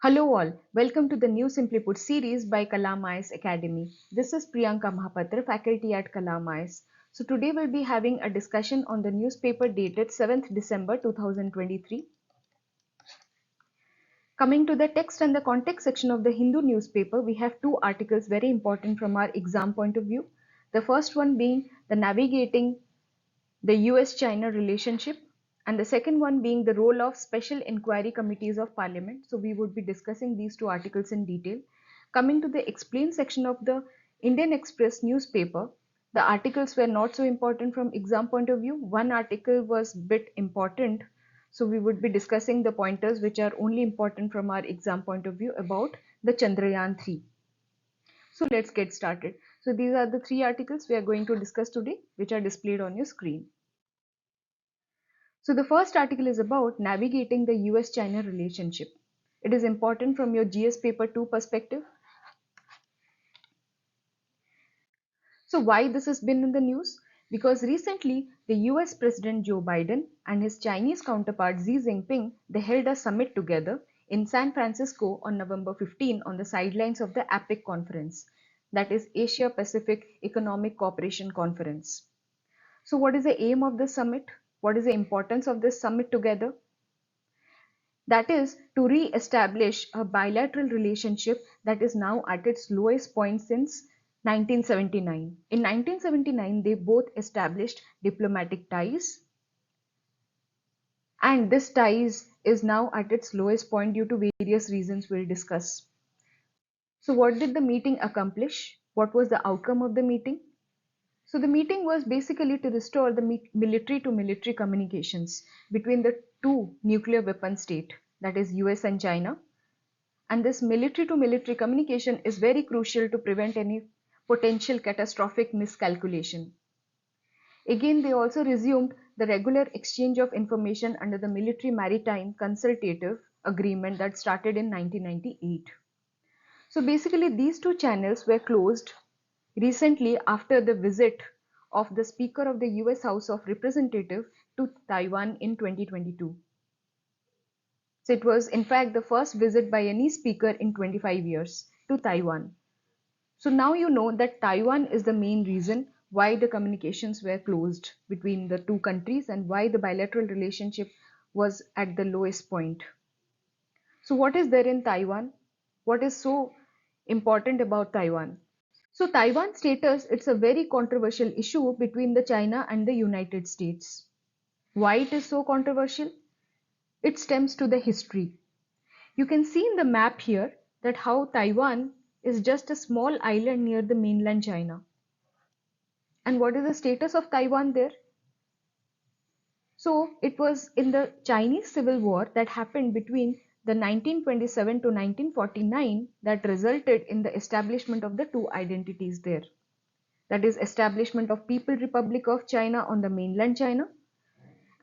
Hello all, welcome to the new Simply Put series by Kalam IAS Academy. This is Priyanka Mahapatra, faculty at Kalam IAS. So today we'll be having a discussion on the newspaper dated 7th December 2023. Coming to the text and the context section of the Hindu newspaper, we have two articles very important from our exam point of view. The first one being the navigating the US-China relationship, and the second one being the role of special inquiry committees of parliament. So we would be discussing these two articles in detail. Coming to the explain section of the Indian Express newspaper, the articles were not so important from exam point of view. One article was bit important, so we would be discussing the pointers which are only important from our exam point of view about the Chandrayaan 3. So let's get started. So these are the three articles we are going to discuss today, which are displayed on your screen. So the first article is about navigating the US-China relationship. It is important from your GS paper 2 perspective. So why this has been in the news? Because recently the US President Joe Biden and his Chinese counterpart Xi Jinping, they held a summit together in San Francisco on November 15 on the sidelines of the APEC conference, that is Asia Pacific Economic Cooperation Conference. So what is the aim of this summit? What is the importance of this summit together? That is to re-establish a bilateral relationship that is now at its lowest point since 1979. In 1979, they both established diplomatic ties, and this ties is now at its lowest point due to various reasons we'll discuss. So what did the meeting accomplish? What was the outcome of the meeting? So the meeting was basically to restore the military to military communications between the two nuclear weapon states, that is US and China. And this military to military communication is very crucial to prevent any potential catastrophic miscalculation. Again, they also resumed the regular exchange of information under the Military Maritime Consultative Agreement that started in 1998. So basically, these two channels were closed recently after the visit of the Speaker of the US House of Representatives to Taiwan in 2022. So it was in fact the first visit by any speaker in 25 years to Taiwan. So now you know that Taiwan is the main reason why the communications were closed between the two countries and why the bilateral relationship was at the lowest point. So what is there in Taiwan? What is so important about Taiwan? So Taiwan status, it's a very controversial issue between the China and the United States. Why it is so controversial? It stems to the history. You can see in the map here that how Taiwan is just a small island near the mainland China. And what is the status of Taiwan there? So it was in the Chinese Civil War that happened between the 1927 to 1949 that resulted in the establishment of the two identities there. That is establishment of People's Republic of China on the mainland China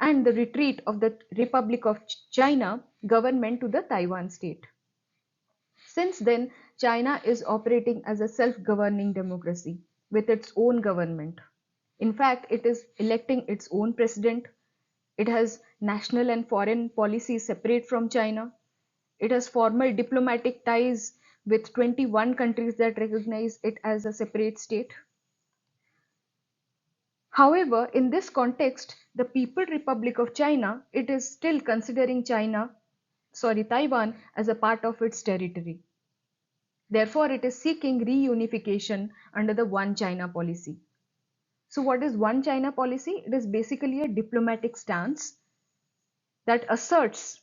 and the retreat of the Republic of China government to the Taiwan state. Since then, China is operating as a self-governing democracy with its own government. In fact, it is electing its own president. It has national and foreign policy separate from China. It has formal diplomatic ties with 21 countries that recognize it as a separate state. However, in this context, the People's Republic of China, it is still considering Taiwan as a part of its territory. Therefore, it is seeking reunification under the One China policy. So what is One China policy? It is basically a diplomatic stance that asserts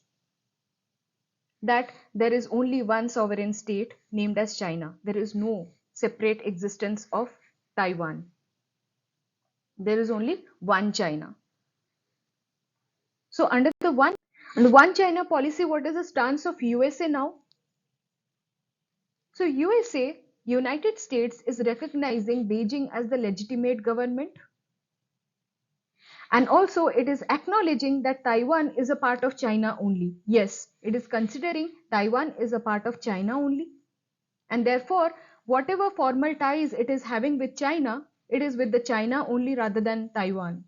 that there is only one sovereign state named as China. There is no separate existence of Taiwan. There is only one China. So under the One China policy, what is the stance of USA now? So USA, United States, is recognizing Beijing as the legitimate government. And also it is acknowledging that Taiwan is a part of China only. Yes, it is considering Taiwan is a part of China only. And therefore, whatever formal ties it is having with China, it is with the China only rather than Taiwan.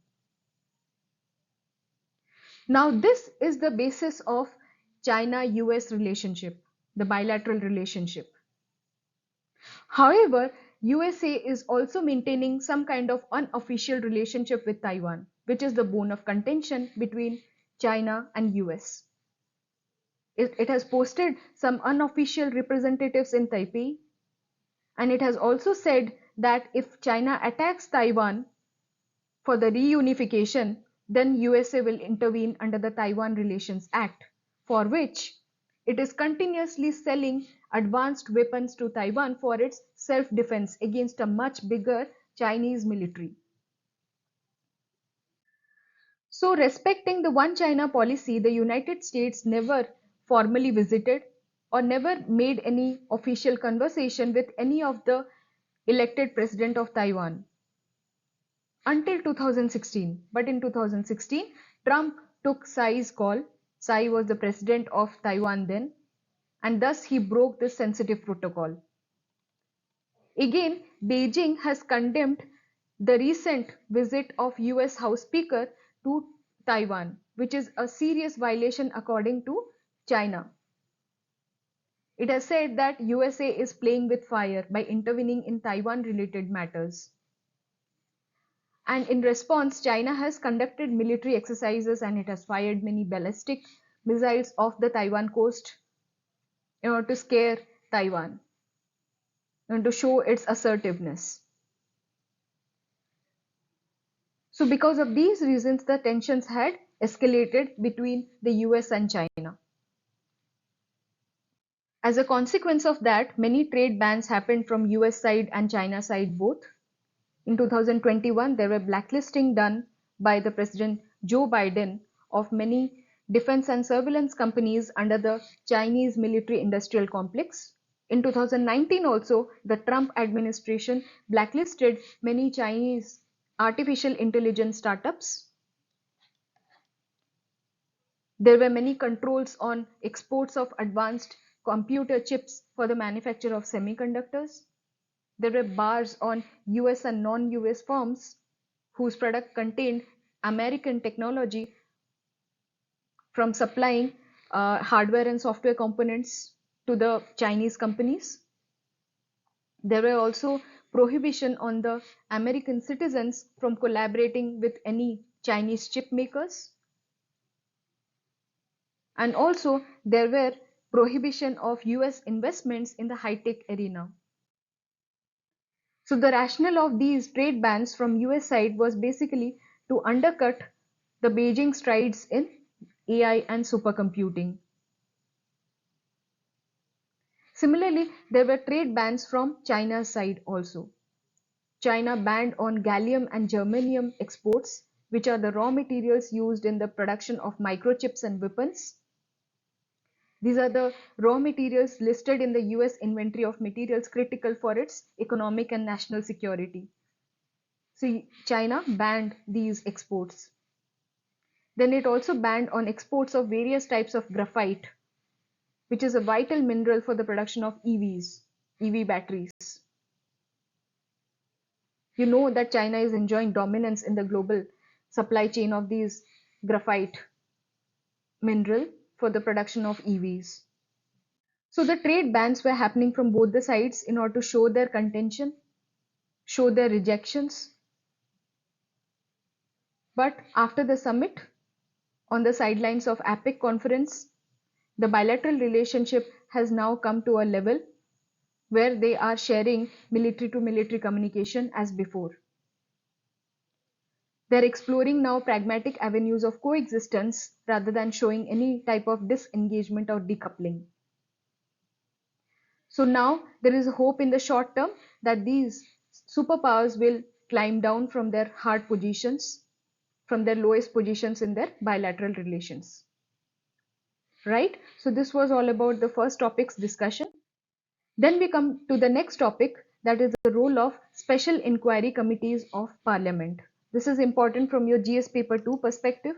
Now, this is the basis of China-US relationship. the bilateral relationship. However, USA is also maintaining some kind of unofficial relationship with Taiwan, which is the bone of contention between China and US. It has posted some unofficial representatives in Taipei, and it has also said that if China attacks Taiwan for the reunification, then USA will intervene under the Taiwan Relations Act, for which it is continuously selling advanced weapons to Taiwan for its self-defense against a much bigger Chinese military. So, respecting the One China policy, the United States never formally visited or never made any official conversation with any of the elected president of Taiwan until 2016. But in 2016, Trump took Tsai's call. Tsai was the president of Taiwan then, and thus he broke this sensitive protocol. Again, Beijing has condemned the recent visit of US House Speaker to Taiwan, which is a serious violation according to China. It has said that USA is playing with fire by intervening in Taiwan related matters. And in response, China has conducted military exercises and it has fired many ballistic missiles off the Taiwan coast in order to scare Taiwan and to show its assertiveness. So because of these reasons, the tensions had escalated between the US and China. As a consequence of that, many trade bans happened from US side and China side both. In 2021, there were blacklisting done by the President Joe Biden of many defense and surveillance companies under the Chinese military industrial complex. In 2019 also, the Trump administration blacklisted many Chinese artificial intelligence startups. There were many controls on exports of advanced computer chips for the manufacture of semiconductors. There were bars on US and non-US firms whose product contained American technology from supplying hardware and software components to the Chinese companies. There were also prohibition on the American citizens from collaborating with any Chinese chip makers. And also there were prohibition of US investments in the high-tech arena. So the rationale of these trade bans from US side was basically to undercut the Beijing strides in AI and supercomputing. Similarly, there were trade bans from China's side also. China banned on gallium and germanium exports, which are the raw materials used in the production of microchips and weapons. These are the raw materials listed in the US inventory of materials critical for its economic and national security. So China banned these exports. Then it also banned on exports of various types of graphite, which is a vital mineral for the production of EVs, EV batteries. You know that China is enjoying dominance in the global supply chain of these graphite mineral for the production of EVs. So the trade bans were happening from both the sides in order to show their contention, show their rejections. But after the summit, on the sidelines of APEC conference, the bilateral relationship has now come to a level where they are sharing military to military communication as before. They're exploring now pragmatic avenues of coexistence rather than showing any type of disengagement or decoupling. So now there is a hope in the short term that these superpowers will climb down from their hard positions, from their lowest positions in their bilateral relations. Right? So this was all about the first topic's discussion. Then we come to the next topic, that is the role of special inquiry committees of parliament. This is important from your GS paper 2 perspective.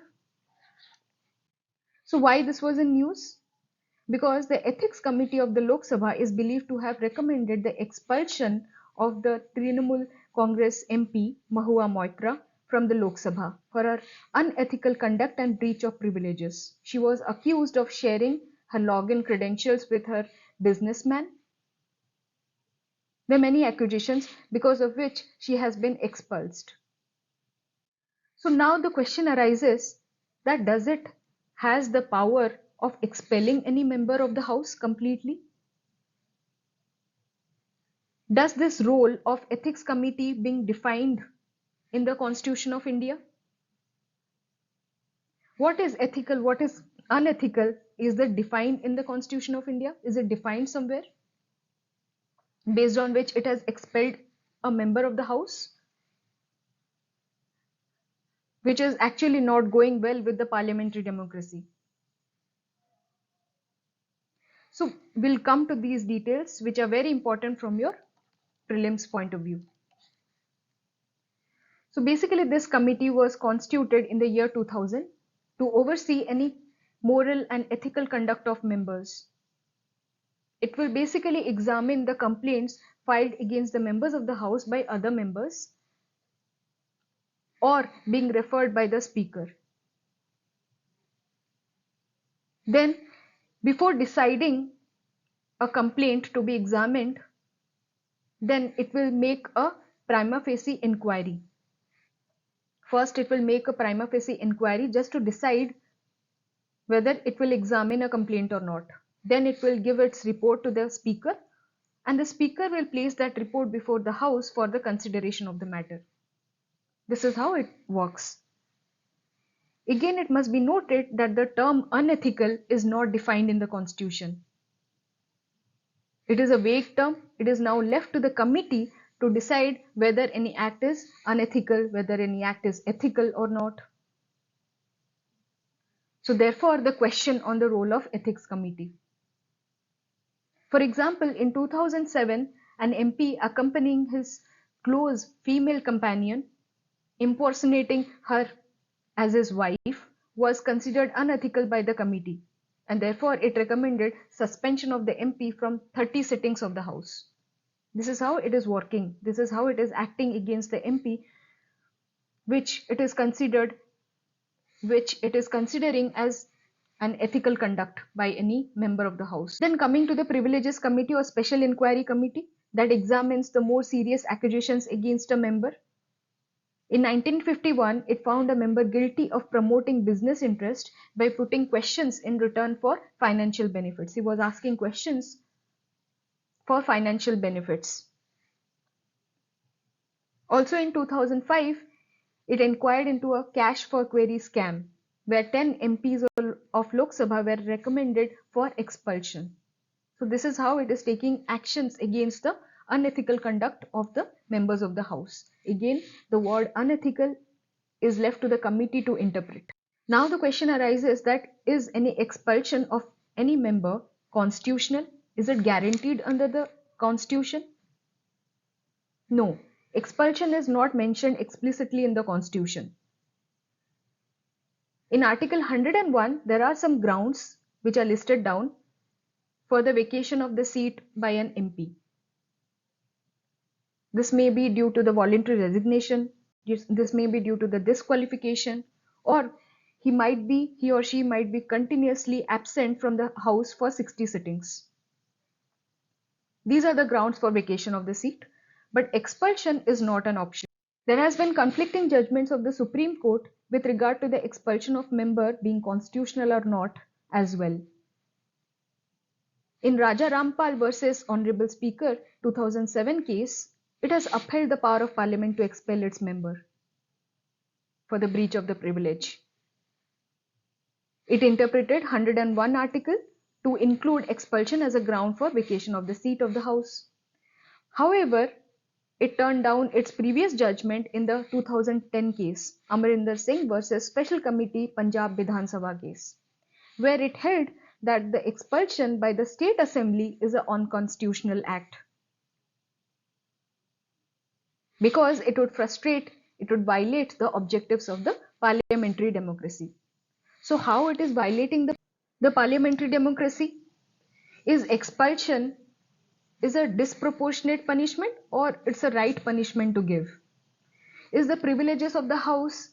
So why this was in news? Because the ethics committee of the Lok Sabha is believed to have recommended the expulsion of the Trinamool Congress MP Mahua Moitra from the Lok Sabha for her unethical conduct and breach of privileges. She was accused of sharing her login credentials with her businessman. There are many accusations because of which she has been expulsed. So now the question arises that does it has the power of expelling any member of the house completely? Does this role of ethics committee being defined in the Constitution of India? What is ethical, what is unethical? Is that defined in the Constitution of India? Is it defined somewhere based on which it has expelled a member of the house, which is actually not going well with the parliamentary democracy? So we'll come to these details, which are very important from your prelims point of view. So basically this committee was constituted in the year 2000 to oversee any moral and ethical conduct of members. It will basically examine the complaints filed against the members of the house by other members or being referred by the speaker. Then before deciding a complaint to be examined, then it will make a prima facie inquiry. First, it will make a prima facie inquiry just to decide whether it will examine a complaint or not. Then it will give its report to the speaker, and the speaker will place that report before the house for the consideration of the matter. This is how it works. Again, it must be noted that the term unethical is not defined in the Constitution. It is a vague term. It is now left to the committee to decide whether any act is unethical, whether any act is ethical or not. So therefore, the question on the role of ethics committee. For example, in 2007, an MP accompanying his close female companion, impersonating her as his wife, was considered unethical by the committee, and therefore it recommended suspension of the MP from 30 sittings of the House. This is how it is working. This is how it is acting against the MP, which it is considering as an ethical conduct by any member of the House. Then coming to the Privileges Committee or Special Inquiry Committee that examines the more serious accusations against a member. In 1951, it found a member guilty of promoting business interest by putting questions in return for financial benefits. He was asking questions for financial benefits. Also in 2005, it inquired into a cash for query scam where 10 MPs of Lok Sabha were recommended for expulsion. So this is how it is taking actions against the unethical conduct of the members of the House. Again, the word unethical is left to the committee to interpret. Now the question arises that is any expulsion of any member constitutional? Is it guaranteed under the Constitution? No, expulsion is not mentioned explicitly in the Constitution. In Article 101, there are some grounds which are listed down for the vacation of the seat by an MP. This may be due to the voluntary resignation, this may be due to the disqualification, or he or she might be continuously absent from the House for 60 sittings. These are the grounds for vacation of the seat, but expulsion is not an option. There has been conflicting judgments of the Supreme Court with regard to the expulsion of member being constitutional or not as well. In Raja Rampal versus Honorable Speaker 2007 case, it has upheld the power of Parliament to expel its member for the breach of the privilege. It interpreted 101 article to include expulsion as a ground for vacation of the seat of the House. However, it turned down its previous judgment in the 2010 case, Amarinder Singh versus Special Committee Punjab Vidhan Sabha case, where it held that the expulsion by the State Assembly is an unconstitutional act because it would violate the objectives of the parliamentary democracy. So how it is violating the parliamentary democracy? Is expulsion a disproportionate punishment or it's a right punishment to give? Is the privileges of the House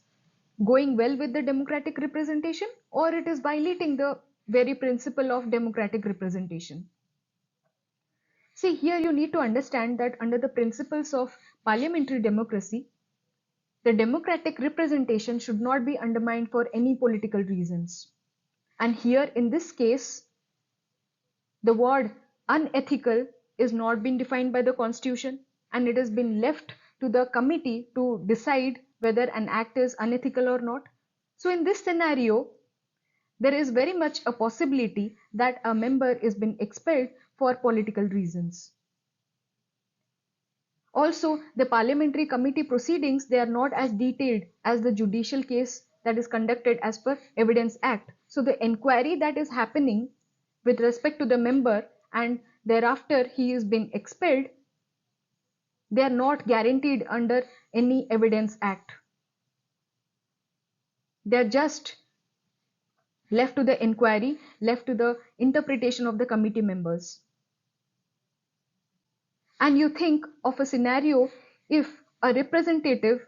going well with the democratic representation or it is violating the very principle of democratic representation. See, here you need to understand that under the principles of parliamentary democracy, the democratic representation should not be undermined for any political reasons. And here in this case, the word unethical is not been defined by the constitution, and it has been left to the committee to decide whether an act is unethical or not. So in this scenario, there is very much a possibility that a member is being expelled for political reasons. Also, the parliamentary committee proceedings, they are not as detailed as the judicial case that is conducted as per Evidence Act. So the inquiry that is happening with respect to the member and thereafter he is being expelled, they are not guaranteed under any Evidence Act. They are just left to the inquiry, left to the interpretation of the committee members. And you think of a scenario if a representative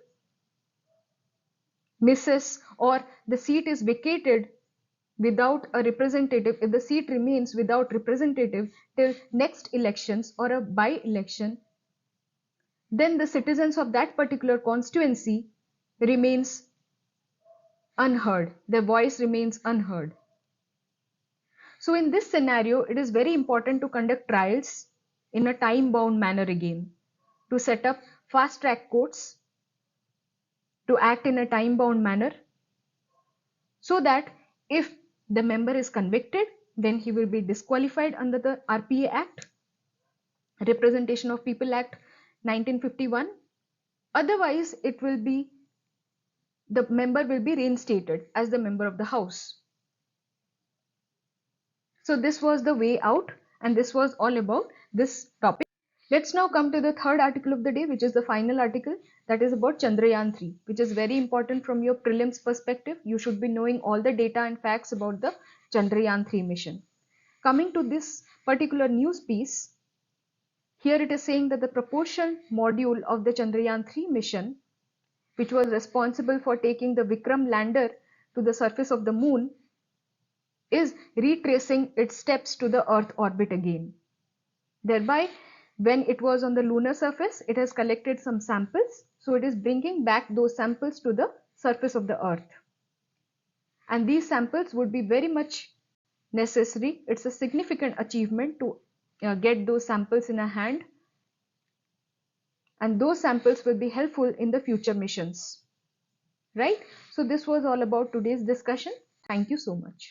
misses or the seat is vacated without a representative, if the seat remains without representative till next elections or a by-election, then the citizens of that particular constituency remains unheard. Their voice remains unheard. So in this scenario, it is very important to conduct trials in a time-bound manner again, to set up fast-track courts, to act in a time-bound manner, so that if the member is convicted, then he will be disqualified under the RPA Act, Representation of People Act 1951. Otherwise, the member will be reinstated as the member of the House. So this was the way out, and this was all about this topic. Let's now come to the third article of the day, which is the final article, that is about Chandrayaan 3, which is very important from your prelims perspective. You should be knowing all the data and facts about the Chandrayaan 3 mission. Coming to this particular news piece, here it is saying that the propulsion module of the Chandrayaan 3 mission, which was responsible for taking the Vikram lander to the surface of the moon, is retracing its steps to the Earth orbit again. Thereby, when it was on the lunar surface, it has collected some samples. So it is bringing back those samples to the surface of the Earth. And these samples would be very much necessary. It's a significant achievement to get those samples in a hand. And those samples will be helpful in the future missions. Right? So this was all about today's discussion. Thank you so much.